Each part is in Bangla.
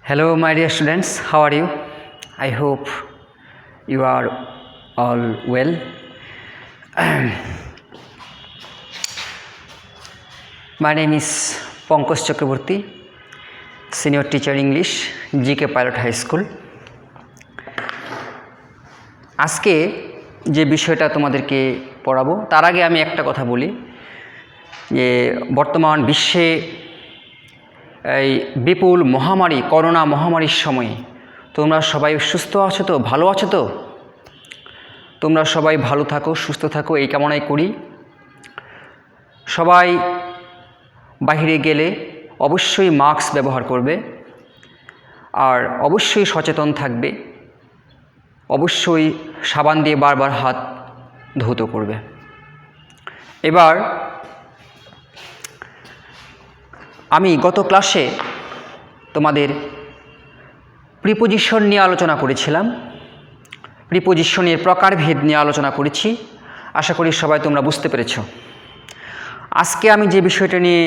Hello, my dear students. How are you? I hope you are all well. My name is Pankaj Chakraborty, Senior Teacher English, GK Pilot High School. আজকে যে বিষয়টা তোমাদেরকে পড়াবো তার আগে আমি একটা কথা বলি যে বর্তমান বিশ্বে এই বিপুল মহামারী করোনা মহামারীর সময়ে তোমরা সবাই সুস্থ আছো তো, ভালো আছো তো? তোমরা সবাই ভালো থাকো, সুস্থ থাকো এই কামনাই করি। সবাই বাইরে গেলে অবশ্যই মাস্ক ব্যবহার করবে আর অবশ্যই সচেতন থাকবে, অবশ্যই সাবান দিয়ে বারবার হাত ধৌত করবে। এবার আমি গত ক্লাসে তোমাদের প্রিপোজিশন নিয়ে আলোচনা করেছিলাম, প্রিপোজিশনের প্রকারভেদ নিয়ে আলোচনা করেছি। আশা করি সবাই তোমরা বুঝতে পেরেছ। আজকে আমি যে বিষয়টা নিয়ে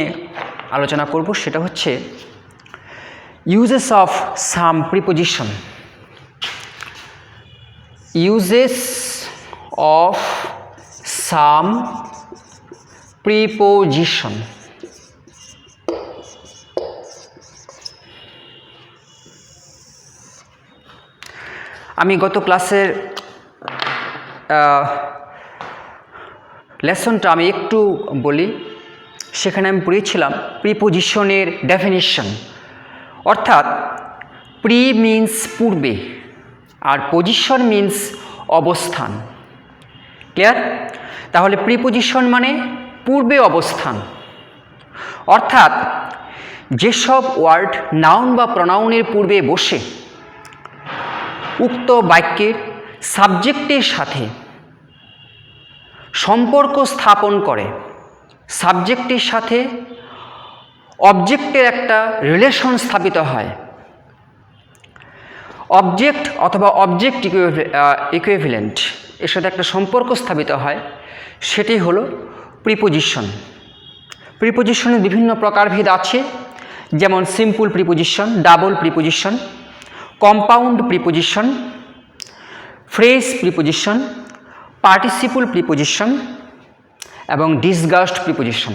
আলোচনা করব সেটা হচ্ছে uses of some preposition. Uses of some preposition. আমি গত ক্লাসের লেসনটা আমি একটু বলি। সেখানে আমি পড়িয়েছিলাম প্রিপোজিশনের ডেফিনিশন, অর্থাৎ প্রি মিন্স পূর্বে আর পজিশন মিন্স অবস্থান। ক্লিয়ার? তাহলে প্রিপোজিশন মানে পূর্বে অবস্থান, অর্থাৎ যেসব ওয়ার্ড নাউন বা প্রনাউনের পূর্বে বসে উক্ত বাক্যের সাবজেক্টের সাথে সম্পর্ক স্থাপন করে, সাবজেক্টের সাথে অবজেক্টের একটা রিলেশন স্থাপিত হয়, অবজেক্ট অথবা অবজেক্ট ইকুইভ্যালেন্ট এর সাথে একটা সম্পর্ক স্থাপিত হয়, সেটাই হলো প্রিপোজিশন। প্রিপোজিশনের বিভিন্ন প্রকারভেদ আছে, যেমন simple preposition, double preposition, compound preposition, phrase preposition, participle preposition এবং ডিসগাস্ট প্রিপোজিশন,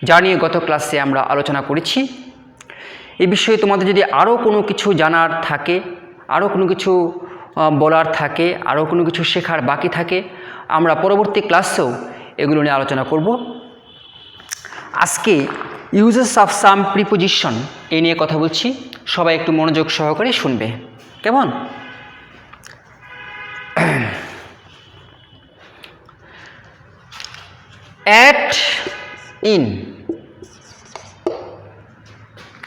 যা নিয়ে গত ক্লাসে আমরা আলোচনা করেছি। এই বিষয়ে তোমাদের যদি আরও কোনো কিছু জানার থাকে, আরও কোনো কিছু বলার থাকে, আরও কোনো কিছু শেখার বাকি থাকে, আমরা পরবর্তী ক্লাসেও এগুলো নিয়ে আলোচনা করব। আজকে ইউজেস অফ সাম প্রিপোজিশন এই নিয়ে কথা বলছি। সবাই একটু মনোযোগ সহকারে শুনবে, কেমন? অ্যাট ইন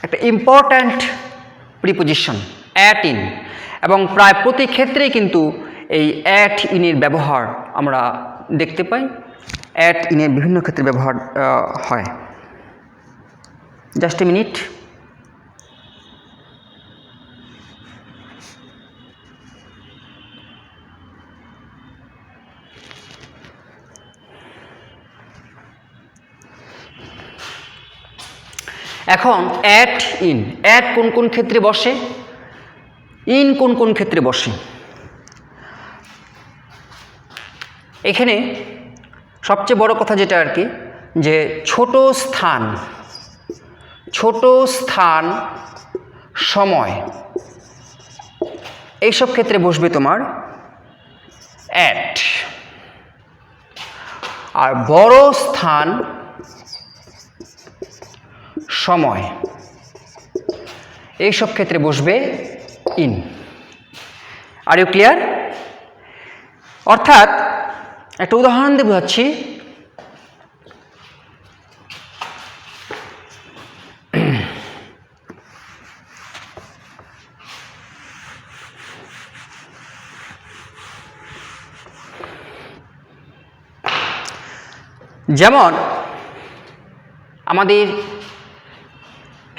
একটা ইম্পর্ট্যান্ট প্রিপোজিশন, অ্যাট ইন, এবং প্রায় প্রতি ক্ষেত্রেই কিন্তু এই অ্যাট ইনের ব্যবহার আমরা দেখতে পাই। অ্যাট ইনের বিভিন্ন ক্ষেত্রে ব্যবহার হয়। Just a minute. এখন অ্যাট ইন, অ্যাট কোন কোন ক্ষেত্রে বসে, ইন কোন কোন ক্ষেত্রে বসে। এখানে সবচেয়ে বড় কথা যেটা আর কি, যে ছোট স্থান সময় এইসব ক্ষেত্রে বসবে তোমার অ্যাট, আর বড় স্থান সময় এইসব ক্ষেত্রে বসবে ইন। Are you clear? অর্থাৎ একটা উদাহরণ দিয়ে বোঝাচ্ছি। যেমন আমাদের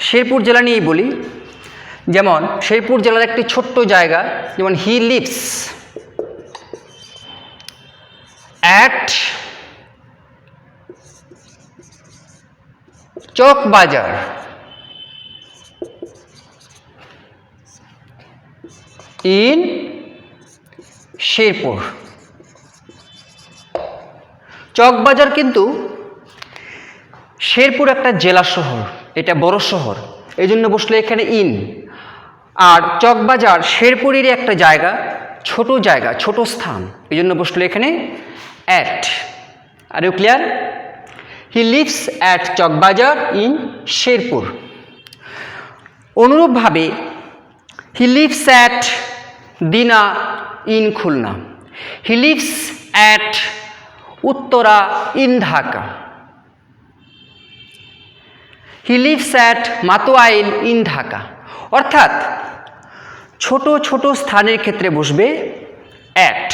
শেরপুর জেলা নিয়েই বলি। যেমন শেরপুর জেলার একটি ছোট্ট জায়গা, যেমন হি লিভস অ্যাট চক বাজার। ইন শেরপুর। চকবাজার কিন্তু শেরপুর একটা জেলা শহর, এটা বড় শহর, এই জন্য বসলে এখানে ইন। আর চকবাজার শেরপুরেরই একটা জায়গা, ছোট স্থান, এই জন্য বসলে এখানে at. Are you clear? He lives at Chawkbazar in Sherpur. অনুরূপভাবে he lives at Dina in Khulna. He lives at Uttara in Dhaka. He lives at Matuail in Dhaka. অর্থাৎ ছোট ছোট স্থানের ক্ষেত্রে বসবে অ্যাট,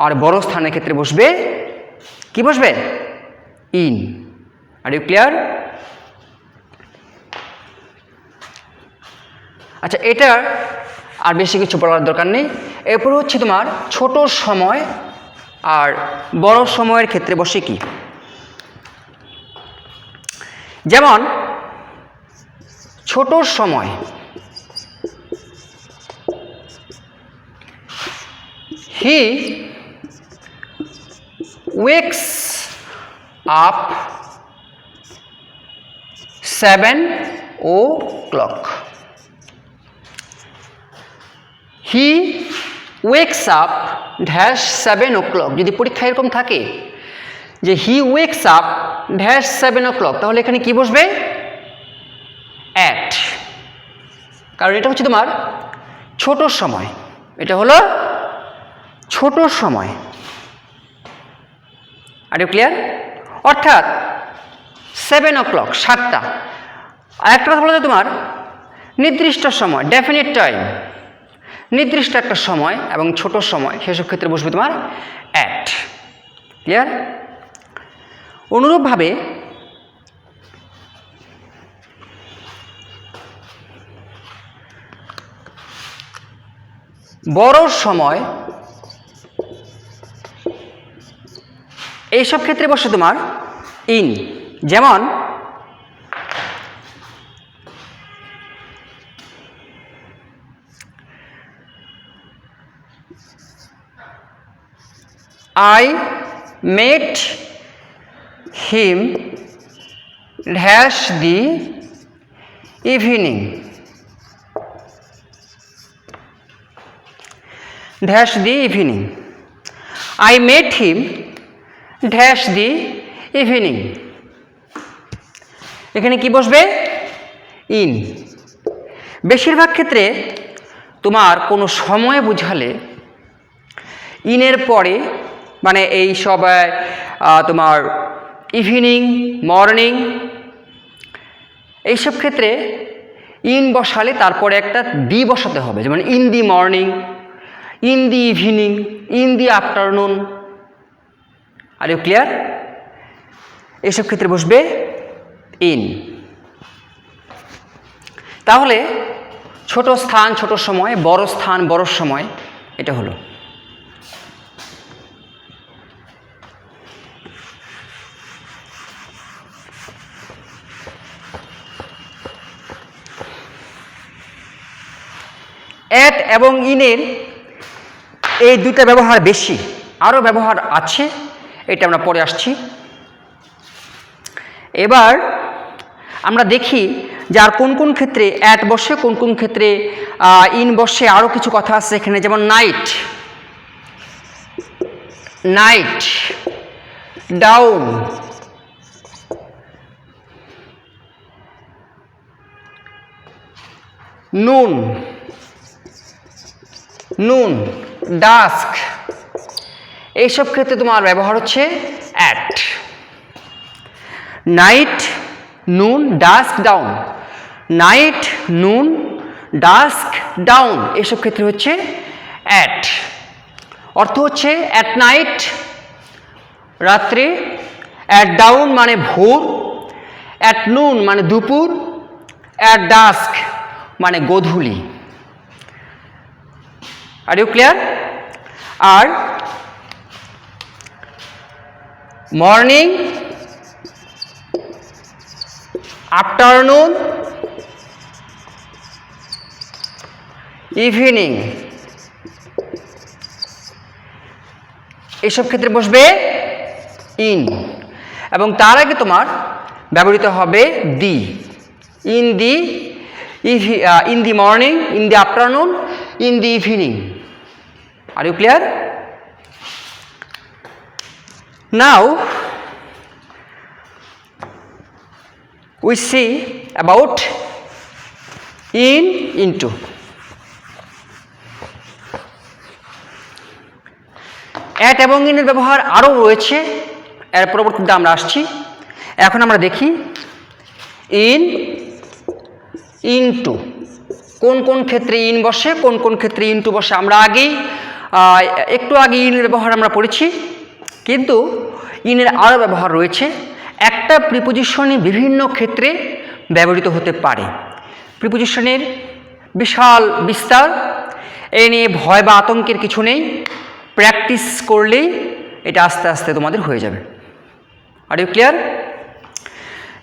আর বড় স্থানের ক্ষেত্রে বসবে কি বসবে? ইন। Are you clear? আচ্ছা, এটার আর বেশি কিছু বলার দরকার নেই। এরপর হচ্ছে তোমার ছোট সময় আর বড় সময়ের ক্ষেত্রে বসে কি, যেমন ছোট সময় হি ওয়েকস আপ 7 o'clock। হি ওয়েকস আপ ড্যাশ 7 o'clock। যদি পরীক্ষা এরকম থাকে যে হি ওয়েকস আপ ড্যাশ 7 o'clock, তাহলে এখানে কি বসবে? অ্যাট। কারণ এটা হচ্ছে তোমার ছোট সময়, এটা হলো ছোট সময়। Are you clear? অর্থাৎ 7 o'clock 7টা। আর একটা কথা বলা যায় তোমার নির্দিষ্ট সময়, ডেফিনিট টাইম, নির্দিষ্ট একটা সময় এবং ছোট সময়, সেসব ক্ষেত্রে বসবে তোমার অ্যাট। ক্লিয়ার? অনুরূপভাবে বড় সময়, এইসব ক্ষেত্রে বসে তোমার ইন। যেমন I met him dash the evening, dash the evening। I met him dash the evening। এখানে কি বসবে? ইন। বেশিরভাগ ক্ষেত্রে তোমার কোনো সময় বোঝালে ইনের পরে, মানে এই সব তোমার ইভিনিং, মর্নিং, এইসব ক্ষেত্রে ইন বসালে তারপরে একটা দি বসাতে হবে। যেমন in the morning, in the evening, in the afternoon. Are you clear? এইসব ক্ষেত্রে বসবে ইন। তাহলে ছোট স্থান ছোট সময়, বড় স্থান বড় সময়, এটা হলো। অ্যাট এবং ইনের এই দুইটা ব্যবহার বেশি, আরও ব্যবহার আছে, এটা আমরা পরে আসছি। এবার আমরা দেখি যে আর কোন কোন ক্ষেত্রে অ্যাট বসে, কোন কোন ক্ষেত্রে ইন বসে, আরও কিছু কথা আছে এখানে। যেমন নাইট, নাইট, ডাউন, নুন, নুন, ডাস্ক, এইসব ক্ষেত্রে তোমার ব্যবহার হচ্ছে at. Night, noon, dusk, dawn, night, noon, dusk, dawn, এইসব ক্ষেত্রে হচ্ছে অ্যাট। অর্থ হচ্ছে অ্যাট নাইট রাত্রে, অ্যাট ডাউন মানে ভোর, অ্যাট নুন মানে দুপুর, অ্যাট ডাস্ক মানে গোধূলি। Are you clear? আর মর্নিং, আফটারনুন, ইভিনিং, এসব ক্ষেত্রে বসবে ইন, এবং তার আগে তোমার ব্যবহৃত হবে the. In the morning, in the afternoon, in the evening. Are you clear? Now we see about in, into. At এবং ইনের ব্যবহার আরও রয়েছে, এর পরবর্তীতে আমরা আসছি। এখন আমরা দেখি ইন, ইনটু কোন কোন ক্ষেত্রে ইন বসে, কোন কোন ক্ষেত্রে ইনটু বসে। আমরা একটু আগে ইনের ব্যবহার আমরা পড়েছি, কিন্তু ইনের আরও ব্যবহার রয়েছে। একটা প্রিপোজিশনে বিভিন্ন ক্ষেত্রে ব্যবহৃত হতে পারে। প্রিপোজিশনের বিশাল বিস্তার, এ নিয়ে ভয় বা আতঙ্কের কিছু নেই। প্র্যাকটিস করলেই এটা আস্তে আস্তে তোমাদের হয়ে যাবে। Are you clear?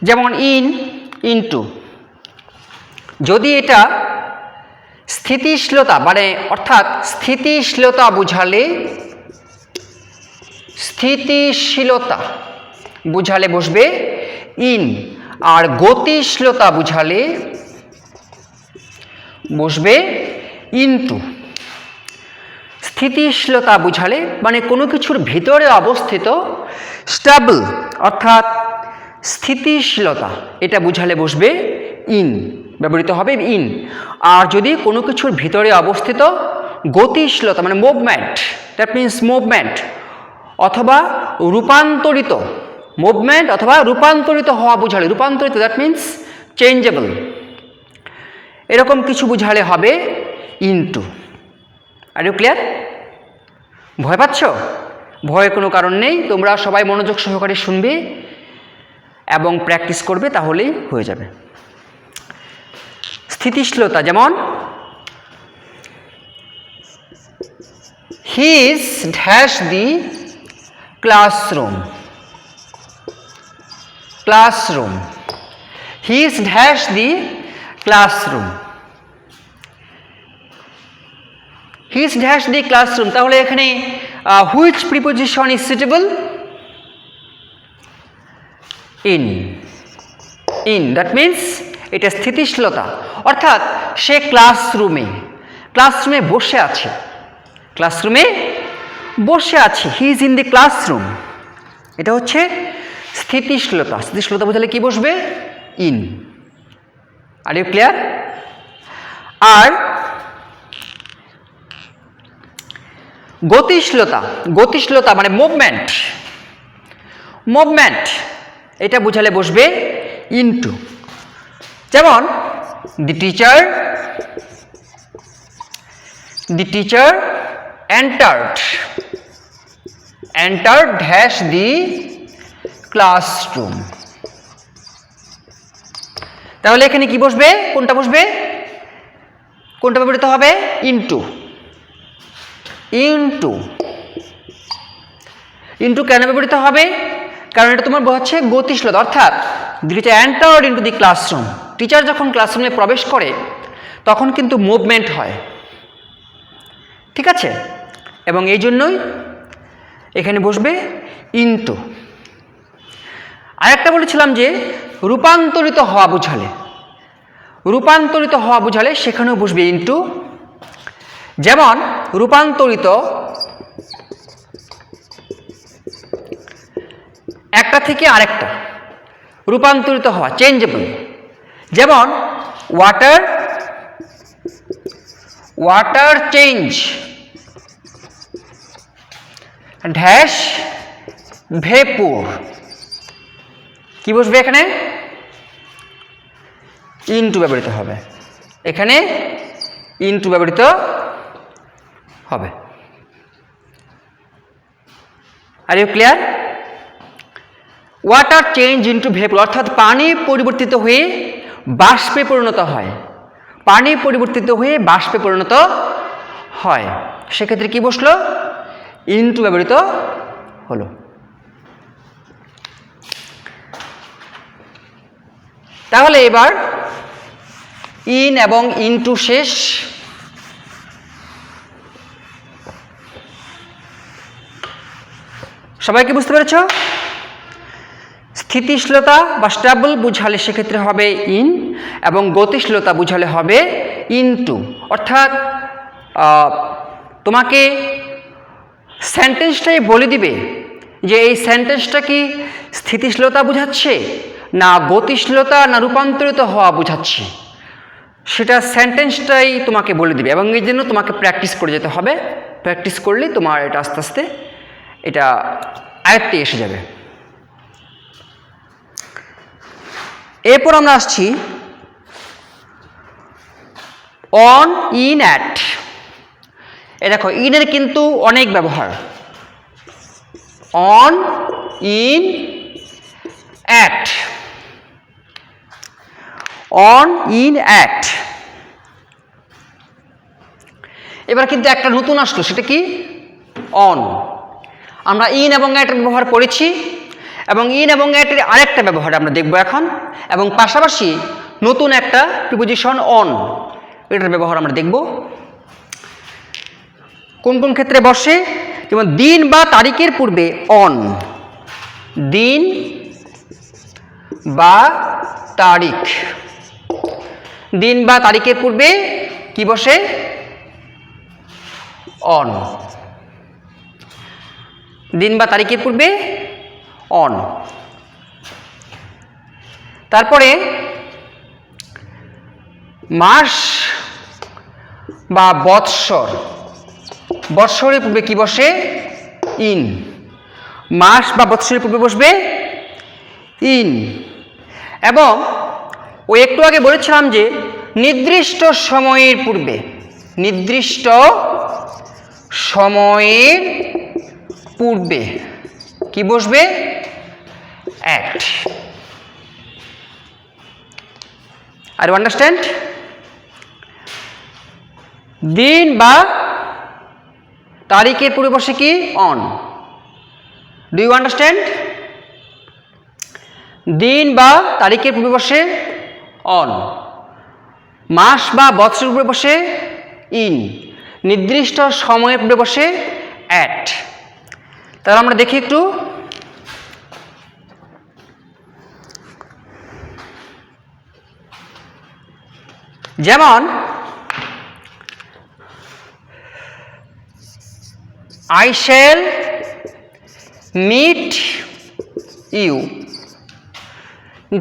যেমন ইন, ইনটু, যদি এটা স্থিতিশীলতা মানে অর্থাৎ স্থিতিশীলতা বুঝালে, স্থিতিশীলতা বুঝালে বসবে ইন, আর গতিশীলতা বুঝালে বসবে ইনটু। স্থিতিশীলতা বুঝালে মানে কোনো কিছুর ভিতরে অবস্থিত, স্টেবল অর্থাৎ স্থিতিশীলতা, এটা বুঝালে বসবে ইন, ব্যবহৃত হবে ইন। আর যদি কোনো কিছুর ভিতরে অবস্থিত গতিশীলতা মানে মুভমেন্ট, দ্যাট মিন্স মুভমেন্ট অথবা রূপান্তরিত, মুভমেন্ট অথবা রূপান্তরিত হওয়া বুঝালে, রূপান্তরিত দ্যাট মিন্স চেঞ্জেবল, এরকম কিছু বুঝালে হবে ইনটু। R you clear? ভয় পাচ্ছ? ভয়ের কোনো কারণ নেই, তোমরা সবাই মনোযোগ সহকারে শুনবে এবং প্র্যাকটিস করবে, তাহলেই হয়ে যাবে। স্থিতিশীলতা যেমন he is dash the classroom, classroom, he is dash the classroom, he is dash the classroom. তাহলে এখানে which preposition is suitable? In, in that means এটা স্থিতিশীলতা, অর্থাৎ সে ক্লাসরুমে, ক্লাসরুমে বসে আছে, ক্লাসরুমে বসে আছে, he is in the classroom, এটা হচ্ছে স্থিতিশীলতা। স্থিতিশীলতা বোঝালে কি বসবে? ইন। Are you clear? আর গতিশীলতা, গতিশীলতা মানে মুভমেন্ট, মুভমেন্ট, এটা বোঝালে বসবে ইনটু। যেমন the teacher, the teacher entered, entered dash the classroom. তাহলে এখানে কি বসবে? কোনটা বসবে? কোনটা ব্যবহৃত হবে? Into, into. ইনটু কেন ব্যবহৃত হবে? কারণ এটা তোমার বোঝাচ্ছে গতিশীলতা, অর্থাৎ the teacher entered into the classroom, teacher যখন ক্লাসরুমে প্রবেশ করে তখন কিন্তু মুভমেন্ট হয়, ঠিক আছে? এবং এই জন্যই এখানে বসবে ইনটু। আরেকটা বলেছিলাম যে রূপান্তরিত হওয়া বুঝালে, রূপান্তরিত হওয়া বুঝালে সেখানেও বসবে ইনটু। যেমন রূপান্তরিত, একটা থেকে আরেকটা, রূপান্তরিত হওয়া, চেঞ্জেবল। যেমন water, water change dash vapour, কি বসবে এখানে? ইনটু ব্যবহৃত হবে, এখানে ইনটু ব্যবহৃত হবে। Are you clear? Water change into vapour, অর্থাৎ পানি পরিবর্তিত হয়ে বাষ্পে পরিণত হয়, পানি পরিবর্তিত হয়ে বাষ্পে পরিণত হয়, সেক্ষেত্রে কি বসলো? ইনটু ব্যবহৃত হলো। তাহলে এবার ইন এবং ইনটু শেষ। সবাই কি বুঝতে পেরেছ? স্থিতিশীলতা বা স্টেবল বুঝালে সেক্ষেত্রে হবে ইন, এবং গতিশীলতা বুঝালে হবে ইনটু। অর্থাৎ তোমাকে সেন্টেন্সটাই বলে দিবে যে এই সেন্টেন্সটা কি স্থিতিশীলতা বোঝাচ্ছে, না গতিশীলতা, না রূপান্তরিত হওয়া বোঝাচ্ছে, সেটা সেন্টেন্সটাই তোমাকে বলে দিবে। এবং এই জন্য তোমাকে প্র্যাকটিস করে যেতে হবে। প্র্যাকটিস করলেই তোমার এটা আস্তে আস্তে এটা আয়ত্তে এসে যাবে। এরপর আমরা আসছি অন, ইন, অ্যাট। এ দেখো, ইনের কিন্তু অনেক ব্যবহার। On, in, at. On, in, at. এবার কিন্তু একটা নতুন আসলো, সেটা কি? অন। আমরা ইন এবং অ্যাটের ব্যবহার করেছি, এবং ইন এবং অ্যাটের আরেকটা ব্যবহার আমরা দেখব এখন, এবং পাশাপাশি নতুন একটা প্রিপোজিশন অন, এটার ব্যবহার আমরা দেখব কোন কোন ক্ষেত্রে বসে। যেমন দিন বা তারিখের পূর্বে অন, দিন বা তারিখ। দিন বা তারিখের পূর্বে কি বসে? অন। দিন বা তারিখের পূর্বে অন। তারপরে মাস বা বৎসর, বৎসরের পূর্বে কি বসে? ইন। মাস বা বৎসরের পূর্বে বসবে ইন। এবং ওই একটু আগে বলেছিলাম যে নির্দিষ্ট সময়ের পূর্বে, নির্দিষ্ট সময়ের পূর্বে কি বসবে? অ্যাট। Are you understand? দিন বা তারিখের পূর্বে বসে কি? অন। Do you understand? দিন বা তারিখের পূর্বে বসে অন। মাস বা বৎসরের পূর্বে বসে ইন। নির্দিষ্ট সময়ের পূর্বে বসে অ্যাট। তাহলে আমরা দেখি একটু। যেমন I shall meet you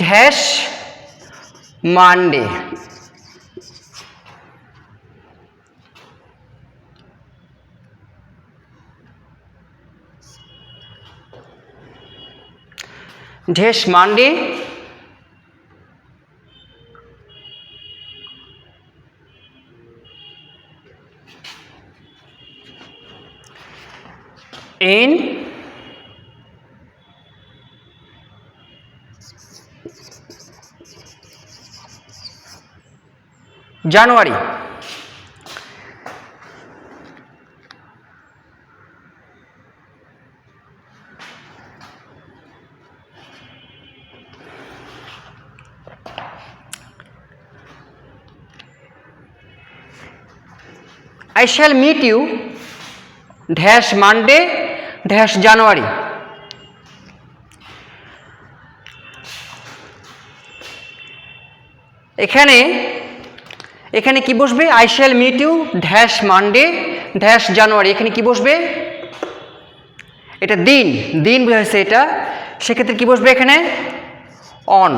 dash Monday. Dash Monday in January. I shall meet you dash Monday dash January. এখানে এখানে কি বসবে? I shall meet you dash Monday dash January. এখানে কি বসবে? এটা দিন, দিন বোঝাচ্ছে এটা। সেক্ষেত্রে কি বসবে এখানে? অন।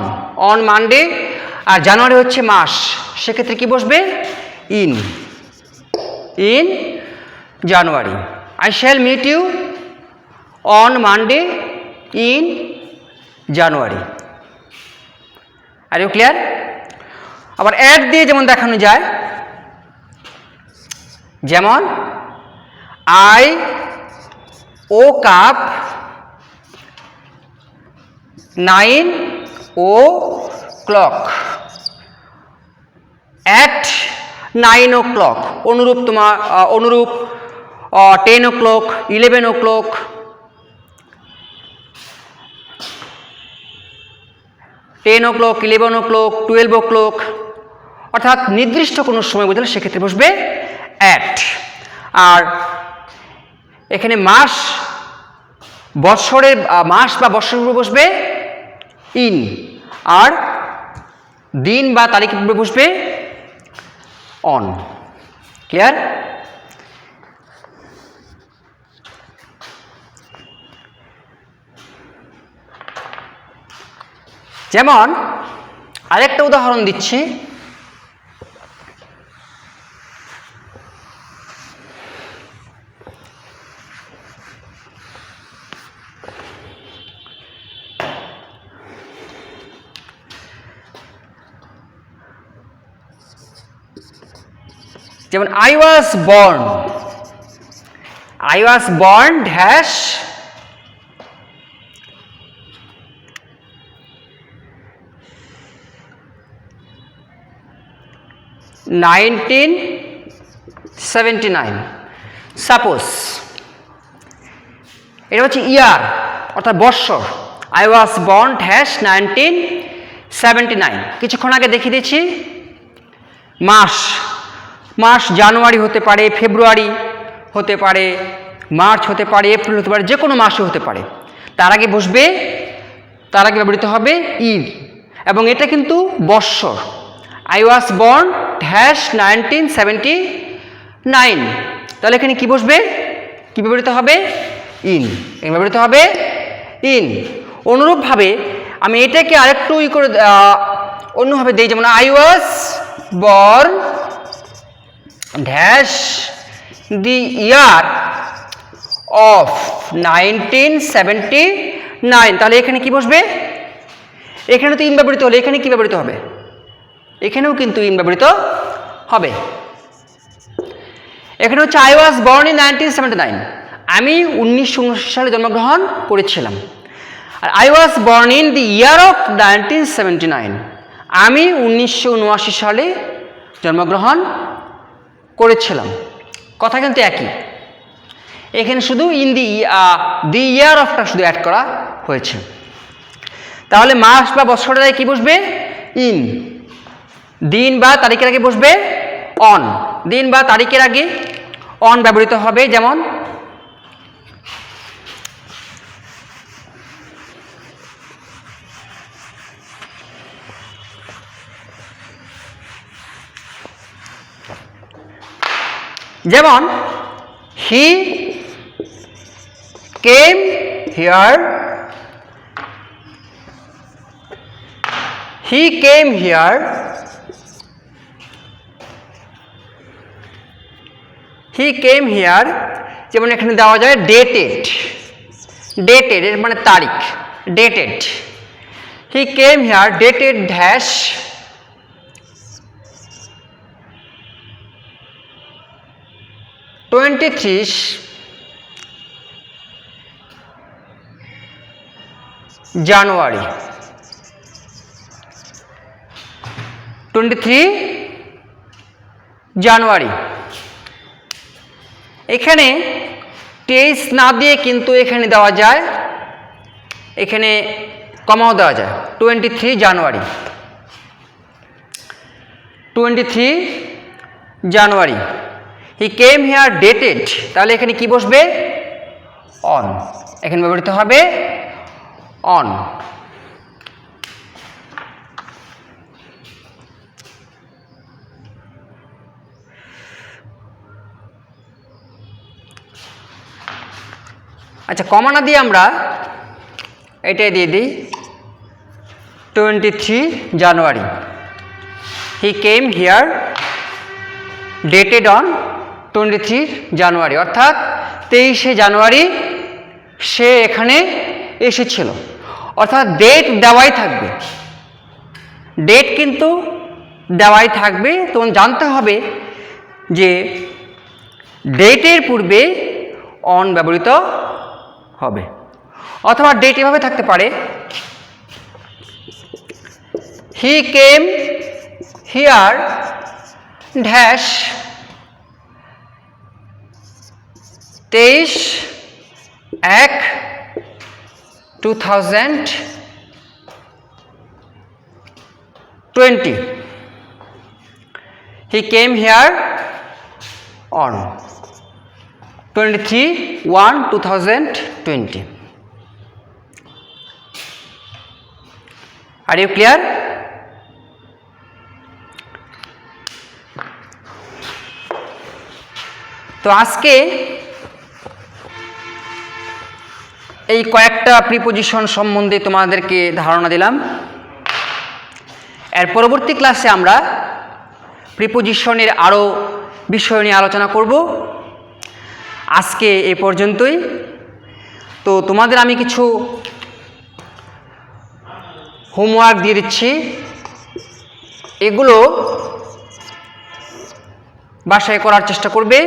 On Monday. আর জানুয়ারি হচ্ছে মাস, সেক্ষেত্রে কি বসবে? In. In January. I shall meet you on Monday in January. Are you clear? আবার অ্যাড দিয়ে যেমন দেখানো যায়, যেমন I woke up 9 o'clock at 9 o'clock. অনুরূপ তোমার অনুরূপ 10 o'clock, 11 o'clock, 10 o'clock, 11 o'clock, 12 o'clock, অর্থাৎ নির্দিষ্ট কোনো সময় বোঝালে সেক্ষেত্রে বসবে অ্যাট। আর এখানে মাস বৎসরের মাস বা বৎসরের উপরে বসবে ইন, আর দিন বা তারিখের উপরে বসবে অন। ক্লিয়ার? যেমন আরেকটা উদাহরণ দিচ্ছি, যেমন I was born dash 1979। Suppose এটা হচ্ছে ইয়ার অর্থাৎ বৎসর, I was born dash 1979। কিছুক্ষণ আগে দেখিয়ে দিয়েছি মাস, মাস জানুয়ারি হতে পারে, ফেব্রুয়ারি হতে পারে, মার্চ হতে পারে, এপ্রিল হতে পারে, যে কোনো মাসে হতে পারে। তার আগে বসবে, তার আগে ব্যবহৃত হবে ইন, এবং এটা কিন্তু বৎসর। I was born dash 1979, তাহলে এখানে কি বসবে, কি ব্যবহৃত হবে? ইন। এখানে ব্যবহৃত হবে ইন। অনুরূপভাবে আমি এটাকে আরেকটু করে অন্যভাবে দিই, যেমন I was born dash the year of 1979, তাহলে এখানে কি বসবে? এখানে তো ইন ব্যবহৃত হলে এখানে কি ব্যবহৃত হবে? এখানেও কিন্তু ইন ব্যবহৃত হবে। এখানে হচ্ছে I was born in 1979, আমি 1979 সালে জন্মগ্রহণ করেছিলাম। আর I was born in the year of 1979, আমি 1979 সালে জন্মগ্রহণ করেছিলাম। কথা কিন্তু একই, এখানে শুধু ইন দি ইয়ার অফটা শুধু অ্যাড করা হয়েছে। তাহলে মাস বা বছরের আগে কি বসবে? ইন। দিন বা তারিখের আগে বসবে অন। দিন বা তারিখের আগে অন ব্যবহৃত হবে, যেমন যেমন he came here, he came here, he came here, যেমন এখানে দেওয়া যায় dated, dated এর মানে তারিখ, dated, he came here dated dash 23 জানুয়ারি, 23 জানুয়ারি। এখানে 23 না দিয়ে কিন্তু এখানে দেওয়া যায়, এখানে কমাও দেওয়া যায়, 23 জানুয়ারি, 23 জানুয়ারি। হি কেম হিয়ার ডেটেড, তাহলে এখানে কি বসবে? অন। এখানে ব্যবহৃত হবে অন। আচ্ছা, কমা না দিয়ে আমরা এটাই দিয়ে দিই 23 জানুয়ারি। হি কেম হিয়ার ডেটেড অন 23 জানুয়ারি, অর্থাৎ 23শে জানুয়ারি সে এখানে এসেছিল। অর্থাৎ ডেট দেওয়াই থাকবে, ডেট কিন্তু দেওয়াই থাকবে। তখন জানতে হবে যে ডেটের পূর্বে অন ব্যবহৃত হবে। অথবা ডেট এভাবে থাকতে পারে, he came here dash 23/1/2020, he came here on 23/1/2020। Are you clear? তো আজকে এই কয়েকটা প্রিপোজিশন সম্বন্ধে তোমাদেরকে ধারণা দিলাম। এর পরবর্তী ক্লাসে আমরা প্রিপোজিশনের আরও বিষয় নিয়ে আলোচনা করব। আজকে এ পর্যন্তই। তো তোমাদের আমি কিছু হোমওয়ার্ক দিয়ে দিচ্ছি, এগুলো বাসায় করার চেষ্টা করবে।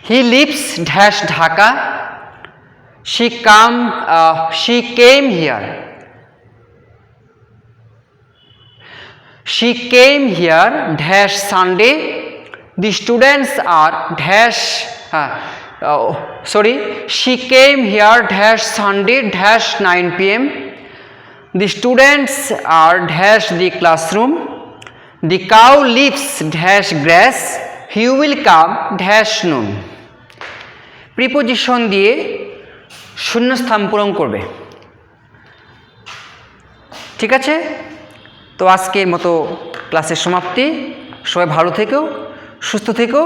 He lives dash Dhaka. She came here. She came here dash Sunday. The students are dash. She came here dash Sunday dash 9 p.m. The students are dash the classroom. The cow lives dash grass. He will come dash noon. Preposition দিয়ে শূন্যস্থান পূরণ করবে। ঠিক আছে? তো আজকের মতো ক্লাসের সমাপ্তি। সবাই ভালো থেকো, সুস্থ থেকো,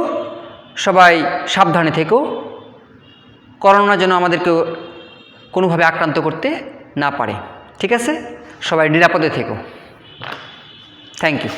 সবাই সাবধানে থেকো। করোনা যেন আমাদেরকে কোনোভাবে আক্রান্ত করতে না পারে। ঠিক আছে? সবাই নিরাপদে থেকো। Thank you.